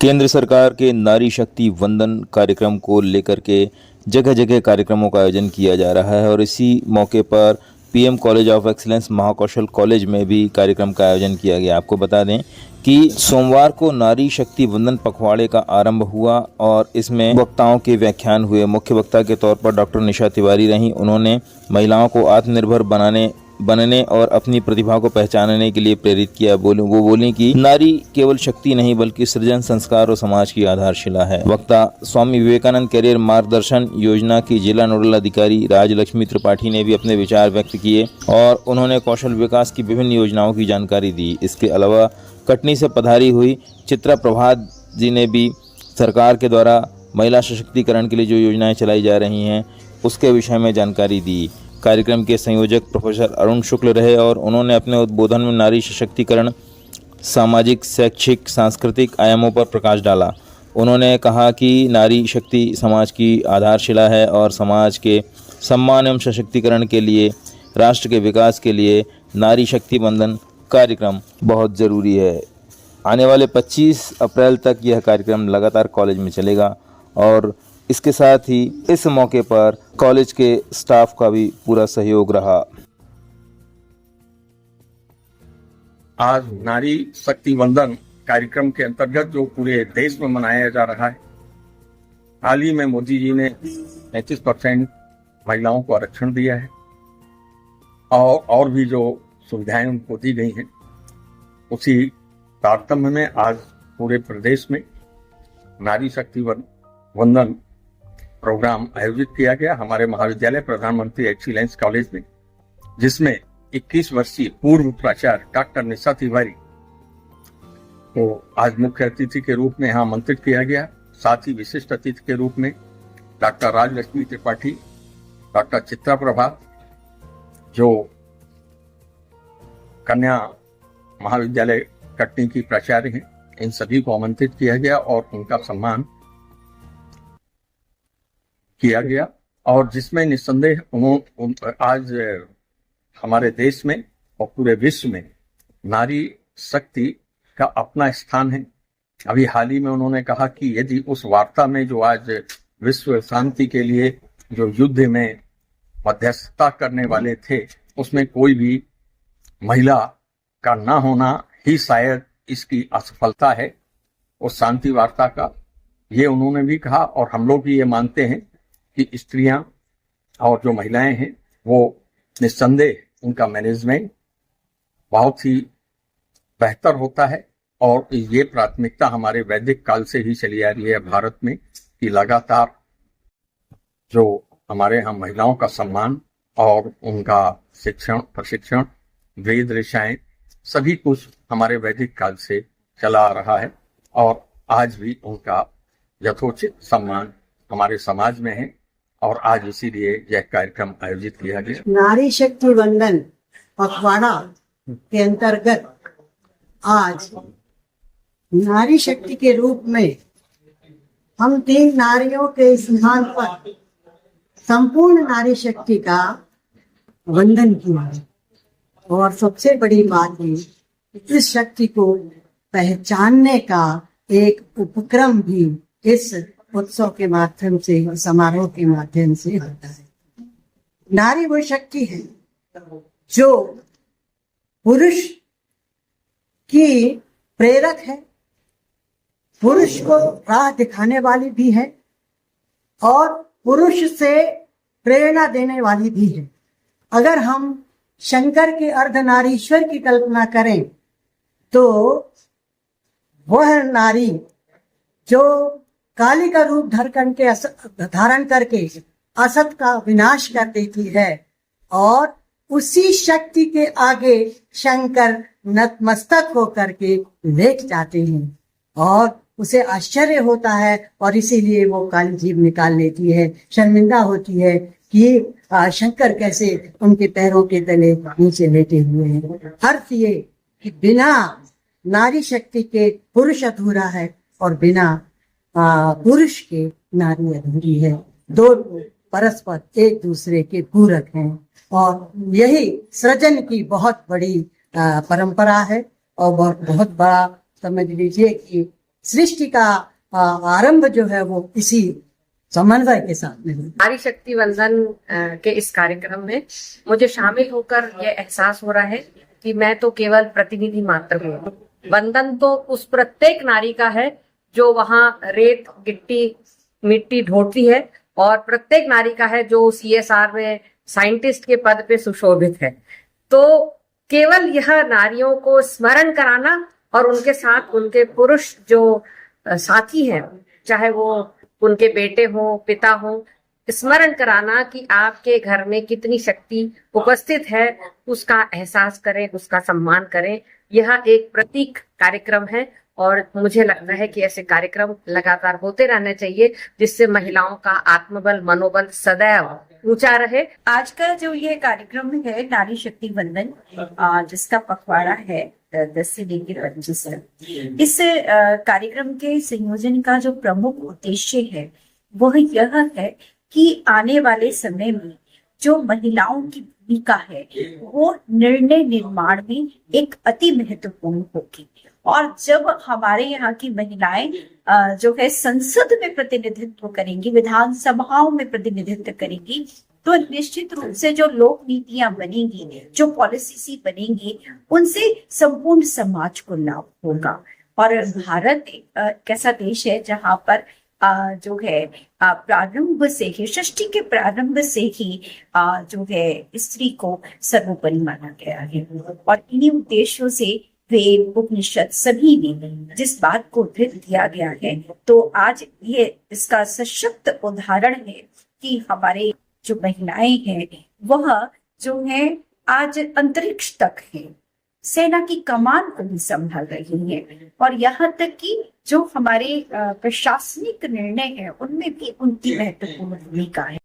केंद्र सरकार के नारी शक्ति वंदन कार्यक्रम को लेकर के जगह जगह कार्यक्रमों का आयोजन किया जा रहा है और इसी मौके पर PM college of excellence Mahakaushal college में भी कार्यक्रम का आयोजन किया गया। आपको बता दें कि सोमवार को नारी शक्ति वंदन पखवाड़े का आरंभ हुआ और इसमें वक्ताओं के व्याख्यान हुए। मुख्य वक्ता के तौर पर डॉक्टर निशा तिवारी रहीं। उन्होंने महिलाओं को आत्मनिर्भर बनने और अपनी प्रतिभा को पहचानने के लिए प्रेरित किया। वो बोली कि नारी केवल शक्ति नहीं बल्कि सृजन, संस्कार और समाज की आधारशिला है। वक्ता स्वामी विवेकानंद कैरियर मार्गदर्शन योजना की जिला नोडल अधिकारी राजलक्ष्मी त्रिपाठी ने भी अपने विचार व्यक्त किए और उन्होंने कौशल विकास की विभिन्न योजनाओं की जानकारी दी। इसके अलावा कटनी से पधारी हुई चित्रा प्रभात जी ने भी सरकार के द्वारा महिला सशक्तिकरण के लिए जो योजनाएं चलाई जा रही हैं उसके विषय में जानकारी दी। कार्यक्रम के संयोजक प्रोफेसर अरुण शुक्ल रहे और उन्होंने अपने उद्बोधन में नारी सशक्तिकरण, सामाजिक, शैक्षिक, सांस्कृतिक आयामों पर प्रकाश डाला। उन्होंने कहा कि नारी शक्ति समाज की आधारशिला है और समाज के सम्मान एवं सशक्तिकरण के लिए, राष्ट्र के विकास के लिए नारी शक्ति वंदन कार्यक्रम बहुत ज़रूरी है। आने वाले 25 अप्रैल तक यह कार्यक्रम लगातार कॉलेज में चलेगा और इसके साथ ही इस मौके पर कॉलेज के स्टाफ का भी पूरा सहयोग रहा। आज नारी शक्ति वंदन कार्यक्रम के अंतर्गत जो पूरे देश में मनाया जा रहा है, हाल ही में मोदी जी ने 35% महिलाओं को आरक्षण दिया है और भी जो सुविधाएं उनको दी गई हैं, उसी तारतम्य में आज पूरे प्रदेश में नारी शक्ति वंदन प्रोग्राम आयोजित किया गया हमारे महाविद्यालय प्रधानमंत्री एक्सीलेंस कॉलेज में, जिसमें 21 वर्षीय पूर्व प्राचार्य डॉक्टर निशा तिवारी को आज मुख्य अतिथि के रूप में यहाँ आमंत्रित किया गया। साथ ही विशिष्ट अतिथि के रूप में डॉक्टर राजलक्ष्मी त्रिपाठी, डॉक्टर चित्रा प्रभात जो कन्या महाविद्यालय कटनी की प्राचार्य हैं, इन सभी को आमंत्रित किया गया और उनका सम्मान किया गया। और जिसमें निस्संदेह आज हमारे देश में और पूरे विश्व में नारी शक्ति का अपना स्थान है। अभी हाल ही में उन्होंने कहा कि यदि उस वार्ता में जो आज विश्व शांति के लिए जो युद्ध में मध्यस्थता करने वाले थे, उसमें कोई भी महिला का ना होना ही शायद इसकी असफलता है उस शांति वार्ता का, ये उन्होंने भी कहा। और हम लोग भी ये मानते हैं कि स्त्रियां और जो महिलाएं हैं वो निस्संदेह उनका मैनेजमेंट बहुत ही बेहतर होता है और ये प्राथमिकता हमारे वैदिक काल से ही चली आ रही है भारत में कि लगातार जो हमारे यहाँ महिलाओं का सम्मान और उनका शिक्षण, प्रशिक्षण, वेद ऋषाएं सभी कुछ हमारे वैदिक काल से चला आ रहा है और आज भी उनका यथोचित सम्मान हमारे समाज में है और आज इसीलिए यह कार्यक्रम आयोजित किया गया। नारी शक्ति वंदन पखवाड़ा के अंतर्गत आज नारी शक्ति के रूप में हम 3 नारियों के स्थान पर संपूर्ण नारी शक्ति का वंदन किया है। और सबसे बड़ी बात है, इस शक्ति को पहचानने का एक उपक्रम भी इस उत्सव के माध्यम से, समारोह के माध्यम से होता है। नारी वो शक्ति है जो पुरुष की प्रेरक है, पुरुष को राह दिखाने वाली भी है और पुरुष से प्रेरणा देने वाली भी है। अगर हम शंकर के अर्धनारीश्वर की कल्पना करें तो वह नारी जो काली का रूप धारण करके असत का विनाश कर देती है और उसी शक्ति के आगे शंकर नतमस्तक होकर के लेट जाते हैं और उसे आश्चर्य होता है और इसीलिए वो काली जीभ निकाल लेती है, शर्मिंदा होती है कि शंकर कैसे उनके पैरों के तले नीचे लेटे हुए हैं। अर्थ ये कि बिना नारी शक्ति के पुरुष अधूरा है और बिना पुरुष के नारी अधूरी है। दो परस्पर एक दूसरे के पूरक हैं और यही सृजन की बहुत बड़ी परंपरा है और बहुत बड़ा समझ लीजिए कि सृष्टि का आरंभ जो है वो इसी समन्वय के साथ में हुआ। नारी शक्ति वंदन के इस कार्यक्रम में मुझे शामिल होकर यह एहसास हो रहा है कि मैं तो केवल प्रतिनिधि मात्र हूँ। वंदन तो उस प्रत्येक नारी का है जो वहां रेत गिट्टी मिट्टी ढोती है, और प्रत्येक नारी का है जो CSR में साइंटिस्ट के पद पे सुशोभित है। तो केवल यह नारियों को स्मरण कराना और उनके साथ उनके पुरुष जो साथी हैं, चाहे वो उनके बेटे हो पिता हो, स्मरण कराना कि आपके घर में कितनी शक्ति उपस्थित है, उसका एहसास करें, उसका सम्मान करें। यह एक प्रतीक कार्यक्रम है और मुझे लगता है कि ऐसे कार्यक्रम लगातार होते रहने चाहिए, जिससे महिलाओं का आत्मबल मनोबल सदैव ऊंचा रहे। आज का जो ये कार्यक्रम है नारी शक्ति वंदन, जिसका पखवाड़ा है 10 से लेकर 25 तक, इस कार्यक्रम के संयोजन का जो प्रमुख उद्देश्य है वह यह है कि आने वाले समय में जो महिलाओं की भूमिका है वो निर्णय निर्माण में एक अति महत्वपूर्ण होगी। और जब हमारे यहाँ की महिलाएं जो है संसद में प्रतिनिधित्व करेंगी, विधानसभाओं में प्रतिनिधित्व करेंगी, तो निश्चित रूप से जो लोक नीतियां बनेंगी, जो पॉलिसी बनेंगी, उनसे संपूर्ण समाज को लाभ होगा। और भारत एक ऐसा देश है जहां पर जो है प्रारंभ से ही, सृष्टि के प्रारंभ से ही जो है स्त्री को सर्वोपरि माना गया है। और इन्हीं उद्देश्यों से वेद उपनिषद सभी में जिस बात को उद्धृत किया गया है, तो आज ये इसका सशक्त उदाहरण है कि हमारे जो महिलाएं हैं वह जो है आज अंतरिक्ष तक है, सेना की कमान को भी संभाल रही है, और यहाँ तक कि जो हमारे प्रशासनिक निर्णय है उनमें भी उनकी महत्वपूर्ण भूमिका है।